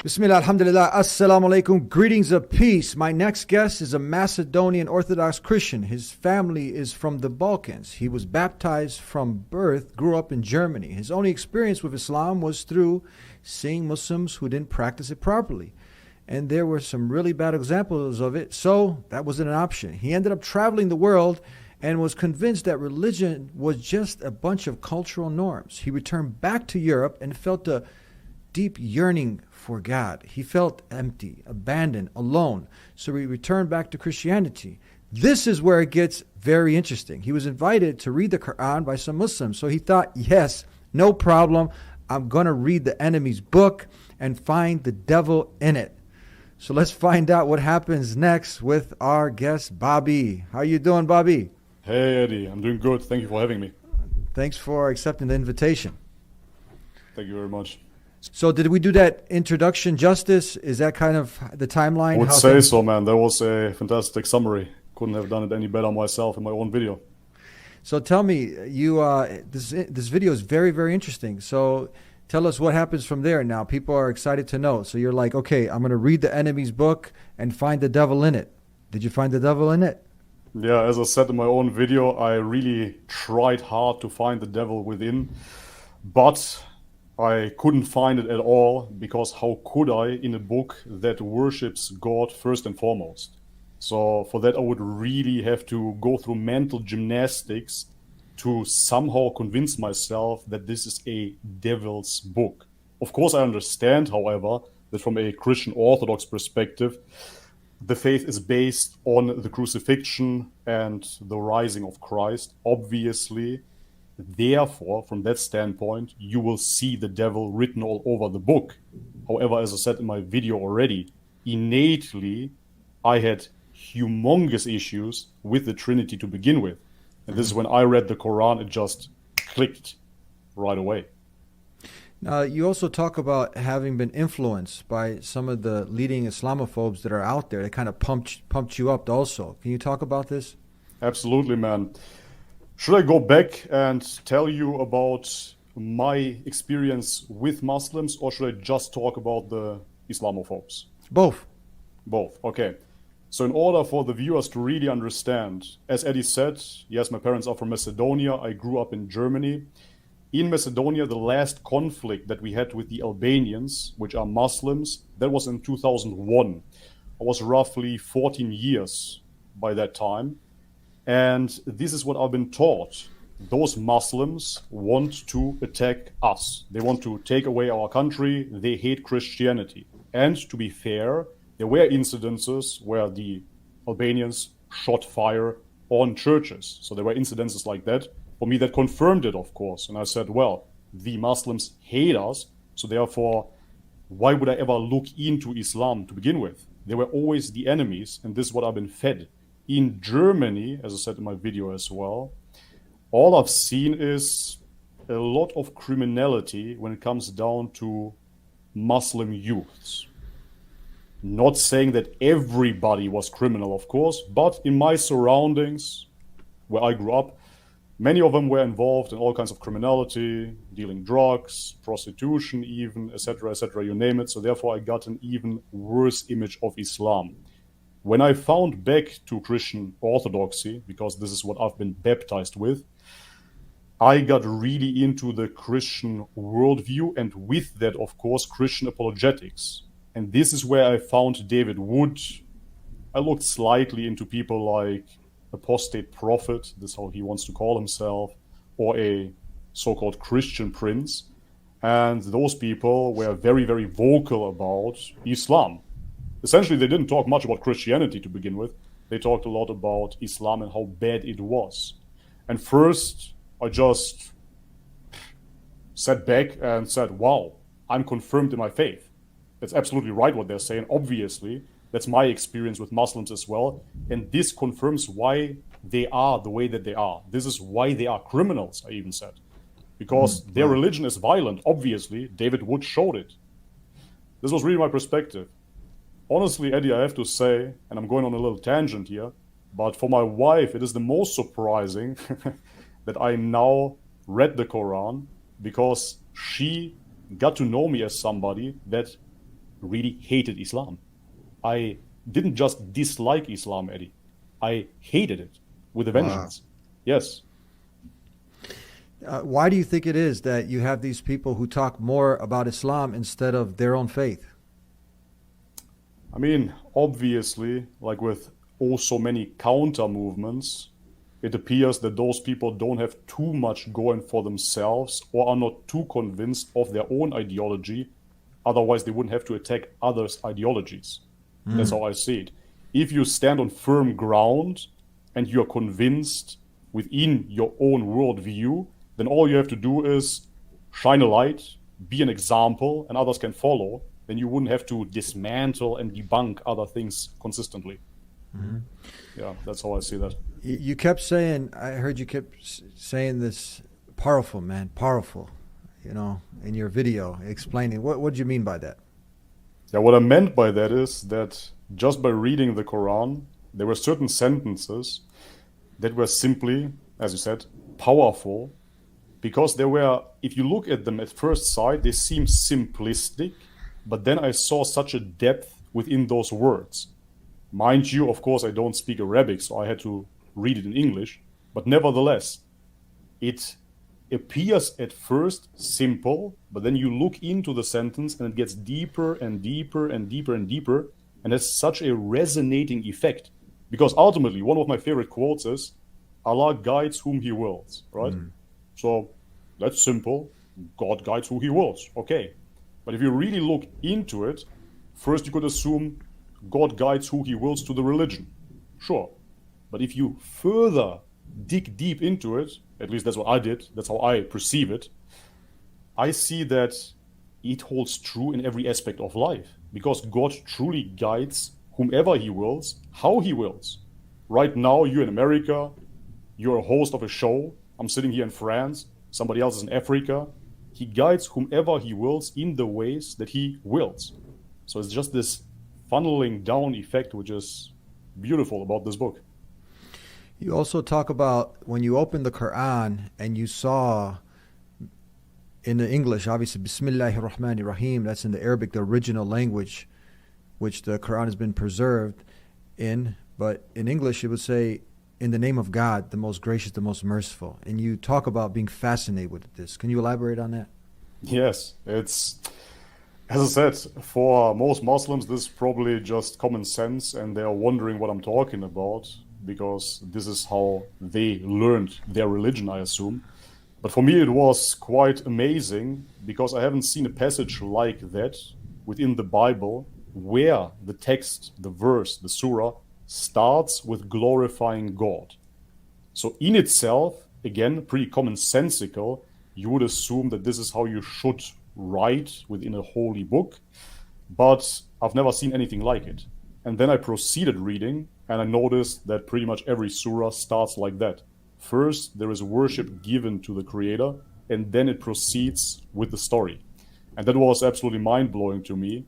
Bismillah, alhamdulillah, assalamu alaikum, greetings of peace. My next guest is a Macedonian Orthodox Christian. His family is from the Balkans. He was baptized from birth, grew up in Germany. His only experience with Islam was through seeing Muslims who didn't practice it properly. And there were some really bad examples of it, so that wasn't an option. He ended up traveling the world and was convinced that religion was just a bunch of cultural norms. He returned back to Europe and felt a deep yearning for God. He felt empty, abandoned, alone. So he returned back to Christianity. This is where it gets very interesting. He was invited to read the Quran by some Muslims. So he thought, yes, no problem. I'm going to read the enemy's book and find the devil in it. So let's find out what happens next with our guest, Bobby. How you doing, Bobby? Hey, Eddie. I'm doing good. Thank you for having me. Thanks for accepting the invitation. Thank you very much. So did we do that introduction justice? Is that kind of the timeline? I would say so, man. That was a fantastic summary. Couldn't have done it any better myself in my own video. So tell me, this video is very, very interesting. So tell us what happens from there. Now, people are excited to know. So you're like, okay, I'm going to read the enemy's book and find the devil in it. Did you find the devil in it? Yeah, as I said in my own video, I really tried hard to find the devil within, but I couldn't find it at all, because how could I in a book that worships God first and foremost? So for that, I would really have to go through mental gymnastics to somehow convince myself that this is a devil's book. Of course, I understand, however, that from a Christian Orthodox perspective, the faith is based on the crucifixion and the rising of Christ, obviously. Therefore, from that standpoint, you will see the devil written all over the book. However, as I said in my video already, innately, I had humongous issues with the Trinity to begin with. And this is when I read the Quran, it just clicked right away. Now, you also talk about having been influenced by some of the leading Islamophobes that are out there. They kind of pumped you up also. Can you talk about this? Absolutely, man. Should I go back and tell you about my experience with Muslims, or should I just talk about the Islamophobes? Both. Both, okay. So in order for the viewers to really understand, as Eddie said, yes, my parents are from Macedonia. I grew up in Germany. In Macedonia, the last conflict that we had with the Albanians, which are Muslims, that was in 2001. I was roughly 14 years by that time. And this is what I've been taught. Those Muslims want to attack us. They want to take away our country. They hate Christianity. And to be fair, there were incidences where the Albanians shot fire on churches. So there were incidences like that. For me, that confirmed it, of course. And I said, well, the Muslims hate us. So therefore, why would I ever look into Islam to begin with? They were always the enemies. And this is what I've been fed. In Germany, as I said in my video as well, all I've seen is a lot of criminality when it comes down to Muslim youths. Not saying that everybody was criminal, of course, but in my surroundings, where I grew up, many of them were involved in all kinds of criminality, dealing drugs, prostitution even, etc., you name it. So therefore I got an even worse image of Islam. When I found back to Christian Orthodoxy, because this is what I've been baptized with, I got really into the Christian worldview, and with that, of course, Christian apologetics. And this is where I found David Wood. I looked slightly into people like apostate prophet, this is how he wants to call himself, or a so-called Christian prince. And those people were very, very vocal about Islam. Essentially, they didn't talk much about Christianity to begin with. They talked a lot about Islam and how bad it was. And first, I just sat back and said, wow, I'm confirmed in my faith. That's absolutely right what they're saying. Obviously, that's my experience with Muslims as well. And this confirms why they are the way that they are. This is why they are criminals, I even said. Because their religion is violent. Obviously, David Wood showed it. This was really my perspective. Honestly, Eddie, I have to say, and I'm going on a little tangent here, but for my wife, it is the most surprising that I now read the Quran, because she got to know me as somebody that really hated Islam. I didn't just dislike Islam, Eddie. I hated it with a vengeance. Yes. Why do you think it is that you have these people who talk more about Islam instead of their own faith? I mean, obviously, like with so many counter movements, it appears that those people don't have too much going for themselves or are not too convinced of their own ideology. Otherwise, they wouldn't have to attack others' ideologies. That's how I see it. If you stand on firm ground and you're convinced within your own worldview, then all you have to do is shine a light, be an example, and others can follow. Then you wouldn't have to dismantle and debunk other things consistently. Yeah, that's how I see that. You kept saying, I heard you kept saying this, powerful, man, powerful, you know, in your video, explaining. What do you mean by that? Yeah, what I meant by that is that just by reading the Quran, there were certain sentences that were simply, as you said, powerful, because they were, if you look at them at first sight, they seem simplistic, but then I saw such a depth within those words. Mind you, of course, I don't speak Arabic, so I had to read it in English, but nevertheless, it appears at first simple, but then you look into the sentence and it gets deeper and deeper and deeper and deeper, and has such a resonating effect. Because ultimately, one of my favorite quotes is, Allah guides whom he wills, right? So that's simple. God guides who he wills. Okay. But if you really look into it, first you could assume God guides who he wills to the religion. Sure. But if you further dig deep into it, at least that's what I did, that's how I perceive it, I see that it holds true in every aspect of life. Because God truly guides whomever he wills, how he wills. Right now, you're in America, you're a host of a show, I'm sitting here in France, somebody else is in Africa. He guides whomever he wills in the ways that he wills. So it's just this funneling down effect, which is beautiful about this book. You also talk about when you opened the Quran and you saw in the English, obviously, Bismillahir Rahmanir Rahim, that's in the Arabic, the original language, which the Quran has been preserved in. But in English, it would say, in the name of God, the most gracious, the most merciful. And you talk about being fascinated with this. Can you elaborate on that? Yes, it's, as I said, for most Muslims, this is probably just common sense, and they are wondering what I'm talking about, because this is how they learned their religion, I assume. But for me, it was quite amazing, because I haven't seen a passage like that within the Bible where the text, the verse, the surah, starts with glorifying God. So in itself, again, pretty commonsensical, you would assume that this is how you should write within a holy book, but I've never seen anything like it. And then I proceeded reading, and I noticed that pretty much every surah starts like that. First, there is worship given to the Creator, and then it proceeds with the story. And that was absolutely mind-blowing to me.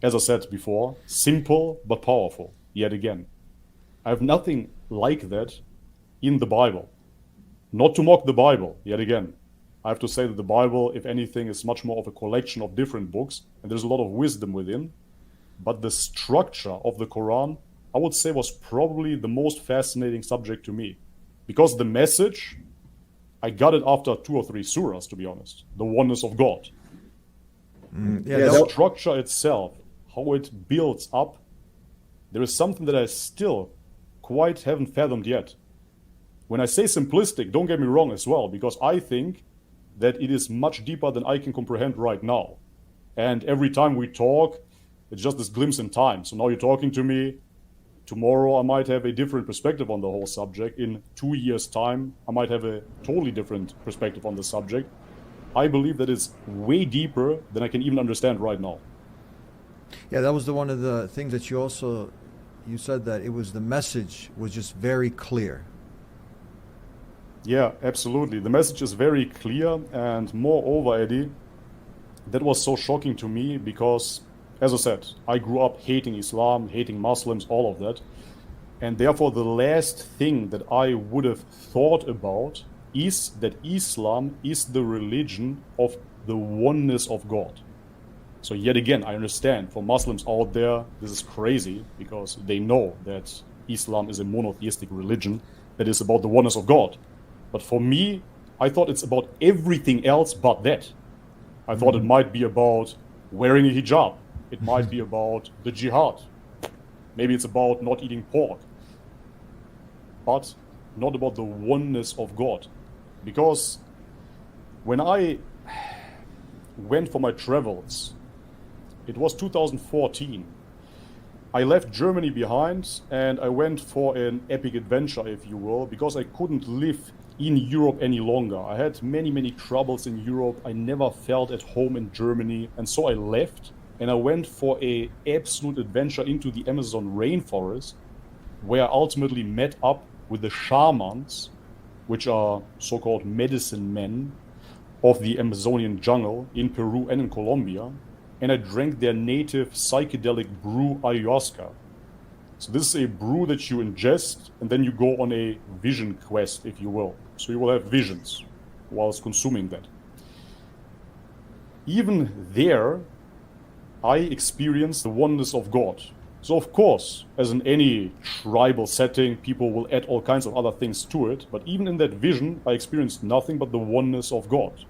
As I said before, simple but powerful, yet again. I have nothing like that in the Bible. Not to mock the Bible, yet again. I have to say that the Bible, if anything, is much more of a collection of different books, and there's a lot of wisdom within. But the structure of the Quran, I would say, was probably the most fascinating subject to me. Because the message, I got it after 2 or 3 surahs, to be honest. The oneness of God. The structure itself, how it builds up, there is something that I still quite haven't fathomed yet. When I say simplistic, don't get me wrong as well, because I think that it is much deeper than I can comprehend right now. And every time we talk, it's just this glimpse in time. So now you're talking to me. Tomorrow I might have a different perspective on the whole subject. In 2 years' time, I might have a totally different perspective on the subject. I believe that it's way deeper than I can even understand right now. Yeah, that was one of the things that you said that it was the message was just very clear. Yeah, absolutely. The message is very clear, and moreover, Eddie, that was so shocking to me because, as I said, I grew up hating Islam, hating Muslims, all of that. And therefore, the last thing that I would have thought about is that Islam is the religion of the oneness of God. So yet again, I understand for Muslims out there, this is crazy because they know that Islam is a monotheistic religion that is about the oneness of God. But for me, I thought it's about everything else but that. I thought it might be about wearing a hijab. It might be about the jihad. Maybe it's about not eating pork. But not about the oneness of God. Because when I went for my travels, it was 2014. I left Germany behind and I went for an epic adventure, if you will, because I couldn't live in Europe any longer. I had many troubles in Europe. I never felt at home in Germany. And so I left and I went for an absolute adventure into the Amazon rainforest, where I ultimately met up with the shamans, which are so-called medicine men of the Amazonian jungle in Peru and in Colombia. And I drank their native psychedelic brew ayahuasca. So this is a brew that you ingest and then you go on a vision quest, if you will. So you will have visions whilst consuming that. Even there, I experienced the oneness of God. So of course, as in any tribal setting, people will add all kinds of other things to it. But even in that vision, I experienced nothing but the oneness of God.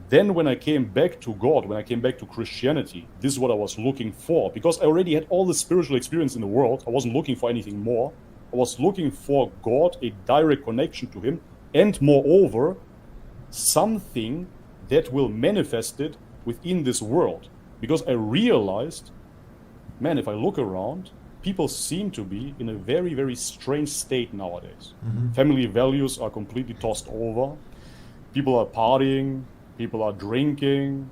Then when I came back to God, when I came back to Christianity, this is what I was looking for. Because I already had all the spiritual experience in the world. I wasn't looking for anything more. I was looking for God, a direct connection to him. And moreover, something that will manifest it within this world. Because I realized, man, if I look around, people seem to be in a very strange state nowadays. Family values are completely tossed over. People are partying. People are drinking,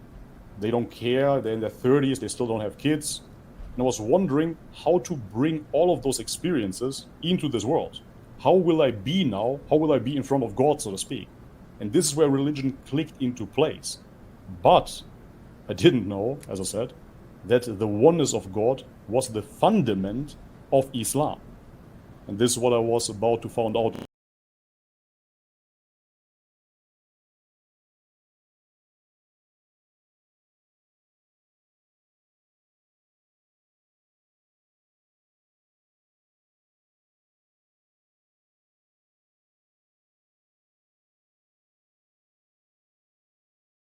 they don't care, they're in their 30s, they still don't have kids. And I was wondering how to bring all of those experiences into this world. How will I be now? How will I be in front of God, so to speak? And this is where religion clicked into place. But I didn't know, as I said, that the oneness of God was the fundament of Islam. And this is what I was about to find out